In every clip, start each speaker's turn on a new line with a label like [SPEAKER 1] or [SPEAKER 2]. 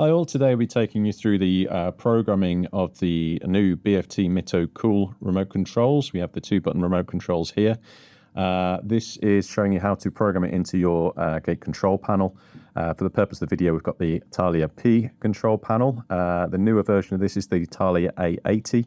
[SPEAKER 1] Hi all, today I'll be taking you through the programming of the new BFT MITTO Cool remote controls. We have the 2-button remote controls here. This is showing you how to program it into your gate control panel. For the purpose of the video, we've got the Italia P control panel. The newer version of this is the Italia A80,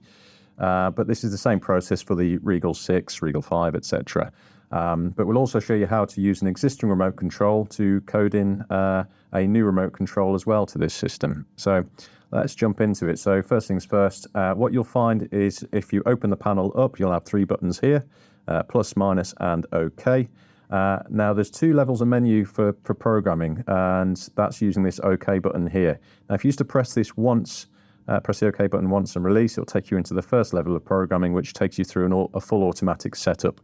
[SPEAKER 1] but this is the same process for the Regal 6, Regal 5, etc. But we'll also show you how to use an existing remote control to code in a new remote control as well to this system. So let's jump into it. So first things first, what you'll find is if you open the panel up, you'll have 3 buttons here, plus, minus, and OK. Now there's 2 levels of menu for programming, and that's using this OK button here. Now if you used to press this once, press the OK button once and release, it'll take you into the first level of programming, which takes you through a full automatic setup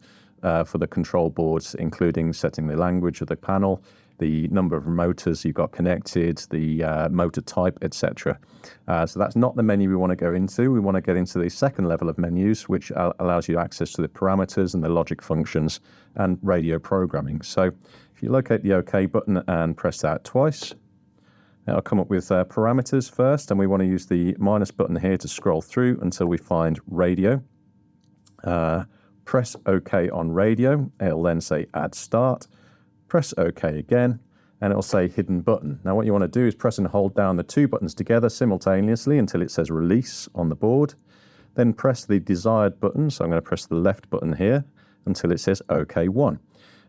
[SPEAKER 1] for the control boards, including setting the language of the panel, the number of motors you've got connected, the motor type, etc. So that's not the menu we want to go into. We want to get into the second level of menus, which allows you access to the parameters and the logic functions and radio programming. So if you locate the OK button and press that twice, it'll come up with parameters first, and we want to use the minus button here to scroll through until we find radio. Press OK on radio. It'll then say add start. Press OK again, and it'll say hidden button. Now what you want to do is press and hold down the 2 buttons together simultaneously until it says release on the board. Then press the desired button, so I'm going to press the left button here until it says OK1.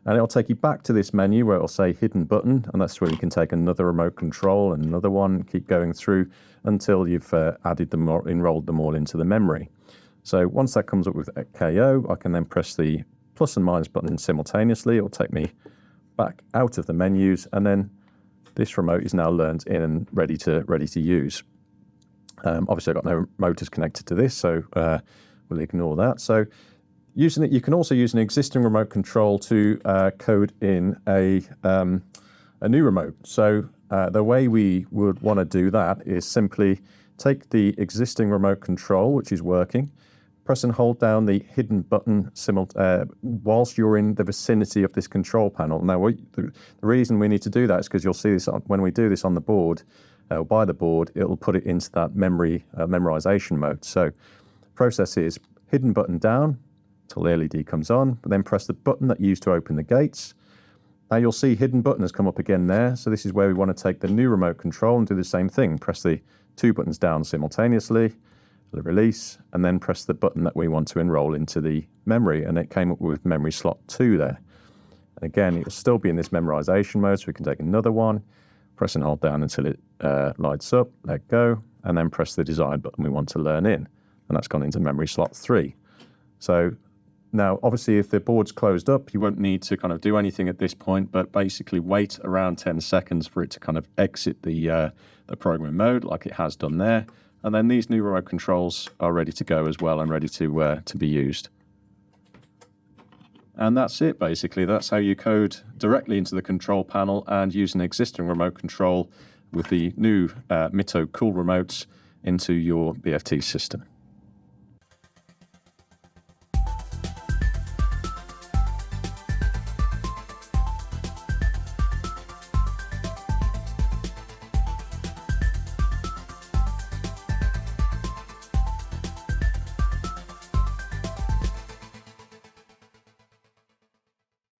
[SPEAKER 1] And it'll take you back to this menu where it'll say hidden button, and that's where you can take another remote control and another one, and keep going through until you've added them or enrolled them all into the memory. So once that comes up with KO, I can then press the plus and minus button simultaneously. It will take me back out of the menus, and then this remote is now learned in and ready to use. Obviously, I've got no motors connected to this, so we'll ignore that. So using it, you can also use an existing remote control to code in a new remote. So the way we would want to do that is simply take the existing remote control, which is working, press and hold down the hidden button whilst you're in the vicinity of this control panel. Now, the reason we need to do that is because you'll see this when we do this on the board, by the board, it'll put it into that memorization mode. So process is hidden button down till the LED comes on, but then press the button that you used to open the gates. Now you'll see hidden button has come up again there. So this is where we want to take the new remote control and do the same thing. Press the 2 buttons down simultaneously, release, and then press the button that we want to enroll into the memory, and it came up with memory slot 2 there. And again, it will still be in this memorization mode, so we can take another one, press and hold down until it lights up, let go, and then press the desired button we want to learn in, and that's gone into memory slot 3. So now, obviously, if the board's closed up, you won't need to kind of do anything at this point, but basically wait around 10 seconds for it to kind of exit the programming mode like it has done there. And then these new remote controls are ready to go as well and ready to be used. And that's it, basically. That's how you code directly into the control panel and use an existing remote control with the new MITTO Cool remotes into your BFT system.